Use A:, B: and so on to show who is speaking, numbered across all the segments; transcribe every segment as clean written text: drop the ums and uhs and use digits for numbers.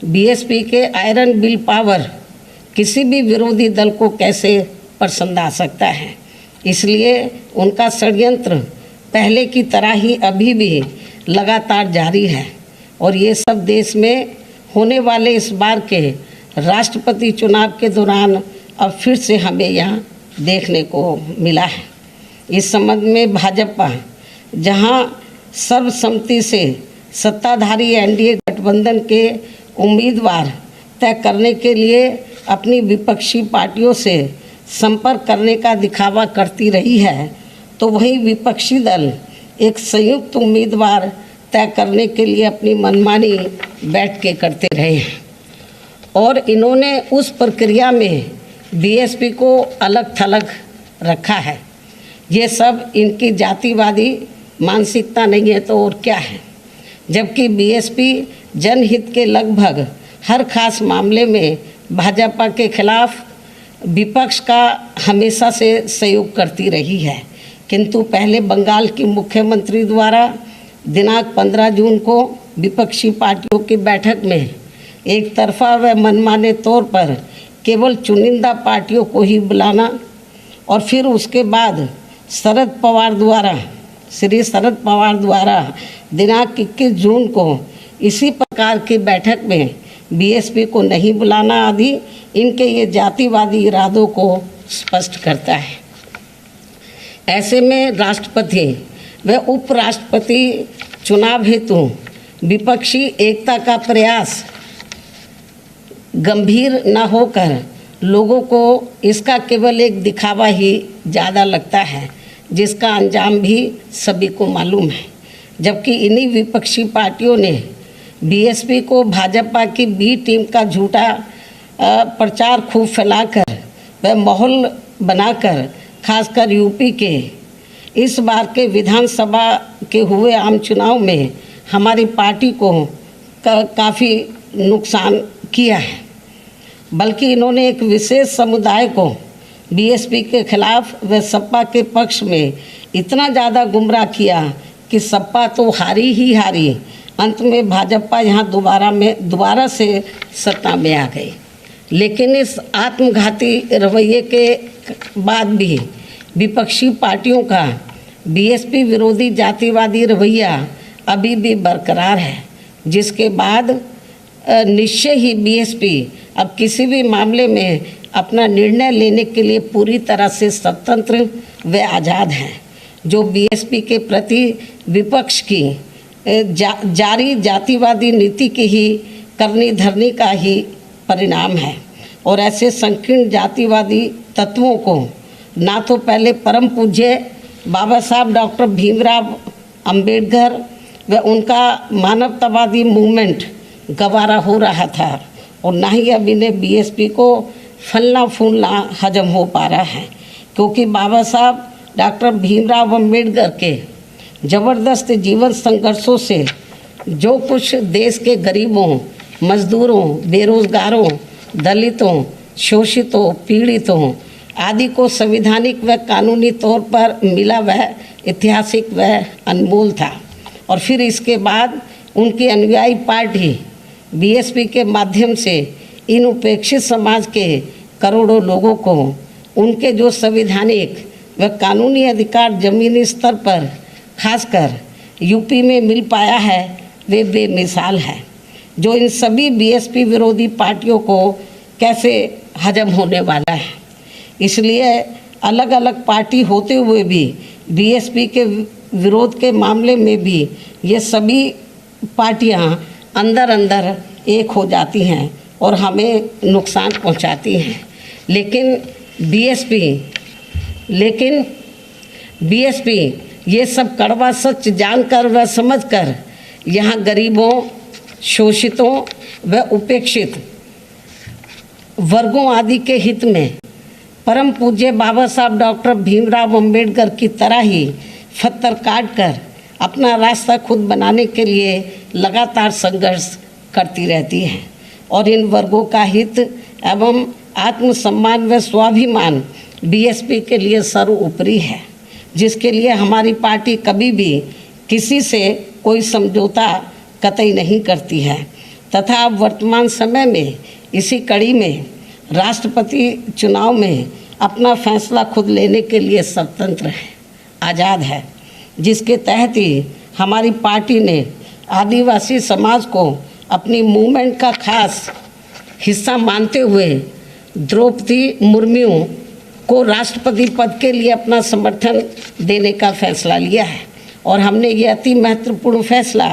A: BSP के iron will power किसी भी विरोधी दल को कैसे पसंद आ सकता है। इसलिए उनका षड्यंत्र पहले की तरह ही अभी भी लगातार जारी है और ये सब देश में होने वाले इस बार के राष्ट्रपति चुनाव के दौरान अब फिर से हमें यहाँ देखने को मिला है। इस संबंध में भाजपा जहाँ सर्वसम्मति से सत्ताधारी एनडीए गठबंधन के उम्मीदवार तय करने के लिए अपनी विपक्षी पार्टियों से संपर्क करने का दिखावा करती रही है, तो वहीं विपक्षी दल एक संयुक्त उम्मीदवार तय करने के लिए अपनी मनमानी बैठ के करते रहे हैं और इन्होंने उस प्रक्रिया में बीएसपी को अलग थलग रखा है। ये सब इनकी जातिवादी मानसिकता नहीं है तो और क्या है। जबकि बीएसपी जनहित के लगभग हर खास मामले में भाजपा के खिलाफ विपक्ष का हमेशा से सहयोग करती रही है, किंतु पहले बंगाल की मुख्यमंत्री द्वारा दिनांक 15 जून को विपक्षी पार्टियों की बैठक में एक तरफा व मनमाने तौर पर केवल चुनिंदा पार्टियों को ही बुलाना और फिर उसके बाद श्री शरद पवार द्वारा दिनांक 21 जून को इसी प्रकार की बैठक में बीएसपी को नहीं बुलाना आदि इनके ये जातिवादी इरादों को स्पष्ट करता है। ऐसे में राष्ट्रपति व उपराष्ट्रपति चुनाव हेतु विपक्षी एकता का प्रयास गंभीर न होकर लोगों को इसका केवल एक दिखावा ही ज़्यादा लगता है, जिसका अंजाम भी सभी को मालूम है। जबकि इन्हीं विपक्षी पार्टियों ने बीएसपी को भाजपा की बी टीम का झूठा प्रचार खूब फैलाकर व माहौल बनाकर खासकर यूपी के इस बार के विधानसभा के हुए आम चुनाव में हमारी पार्टी को काफ़ी नुकसान किया है। बल्कि इन्होंने एक विशेष समुदाय को बीएसपी के खिलाफ व सपा के पक्ष में इतना ज़्यादा गुमराह किया कि सपा तो हारी ही हारी, अंत में भाजपा यहाँ दोबारा से सत्ता में आ गई। लेकिन इस आत्मघाती रवैये के बाद भी विपक्षी पार्टियों का बीएसपी विरोधी जातिवादी रवैया अभी भी बरकरार है, जिसके बाद निश्चय ही बीएसपी अब किसी भी मामले में अपना निर्णय लेने के लिए पूरी तरह से स्वतंत्र व आज़ाद है, जो बीएसपी के प्रति विपक्ष की जारी जातिवादी नीति की ही करनी धरनी का ही परिणाम है। और ऐसे संकीर्ण जातिवादी तत्वों को ना तो पहले परम पूज्य बाबा साहब डॉक्टर भीमराव अंबेडकर व उनका मानवतावादी मूवमेंट गवारा हो रहा था और ना ही अब इन्हें बीएसपी को फलना फूलना हजम हो पा रहा है, क्योंकि बाबा साहब डॉक्टर भीमराव अंबेडकर के ज़बरदस्त जीवन संघर्षों से जो कुछ देश के गरीबों, मजदूरों, बेरोजगारों, दलितों, शोषितों, पीड़ितों आदि को संवैधानिक व कानूनी तौर पर मिला वह ऐतिहासिक व अनमोल था। और फिर इसके बाद उनकी अनुयायी पार्टी बीएसपी के माध्यम से इन उपेक्षित समाज के करोड़ों लोगों को उनके जो संवैधानिक व कानूनी अधिकार जमीनी स्तर पर खासकर यूपी में मिल पाया है, वे बेमिसाल है, जो इन सभी बीएसपी विरोधी पार्टियों को कैसे हजम होने वाला है। इसलिए अलग अलग पार्टी होते हुए भी बीएसपी के विरोध के मामले में भी ये सभी पार्टियां अंदर अंदर एक हो जाती हैं और हमें नुकसान पहुंचाती हैं। लेकिन बीएसपी ये सब कड़वा सच जानकर व समझकर यहाँ गरीबों, शोषितों व उपेक्षित वर्गों आदि के हित में परम पूज्य बाबा साहब डॉक्टर भीमराव अंबेडकर की तरह ही पत्थर काट कर अपना रास्ता खुद बनाने के लिए लगातार संघर्ष करती रहती है। और इन वर्गों का हित एवं आत्मसम्मान व स्वाभिमान बीएसपी के लिए सर्वोपरि है, जिसके लिए हमारी पार्टी कभी भी किसी से कोई समझौता कतई नहीं करती है। तथा अब वर्तमान समय में इसी कड़ी में राष्ट्रपति चुनाव में अपना फैसला खुद लेने के लिए स्वतंत्र है, आज़ाद है, जिसके तहत ही हमारी पार्टी ने आदिवासी समाज को अपनी मूवमेंट का खास हिस्सा मानते हुए द्रौपदी मुर्मू को राष्ट्रपति पद के लिए अपना समर्थन देने का फैसला लिया है। और हमने ये अति महत्वपूर्ण फैसला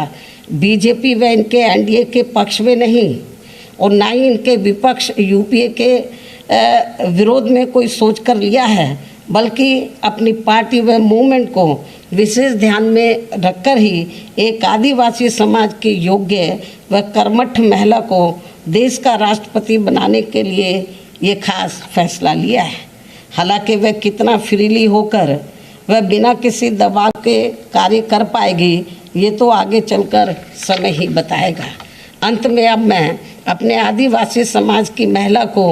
A: बीजेपी व इनके एनडीए के पक्ष में नहीं और ना ही इनके विपक्ष यूपीए के विरोध में कोई सोच कर लिया है, बल्कि अपनी पार्टी व मूवमेंट को विशेष ध्यान में रखकर ही एक आदिवासी समाज की योग्य व कर्मठ महिला को देश का राष्ट्रपति बनाने के लिए ये खास फैसला लिया है। हालांकि वह कितना फ्रीली होकर वह बिना किसी दबाव के कार्य कर पाएगी, ये तो आगे चलकर समय ही बताएगा। अंत में अब मैं अपने आदिवासी समाज की महिला को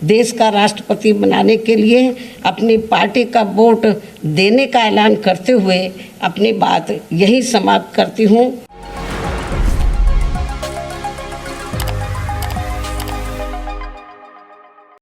A: देश का राष्ट्रपति बनाने के लिए अपनी पार्टी का वोट देने का ऐलान करते हुए अपनी बात यही समाप्त करती हूँ।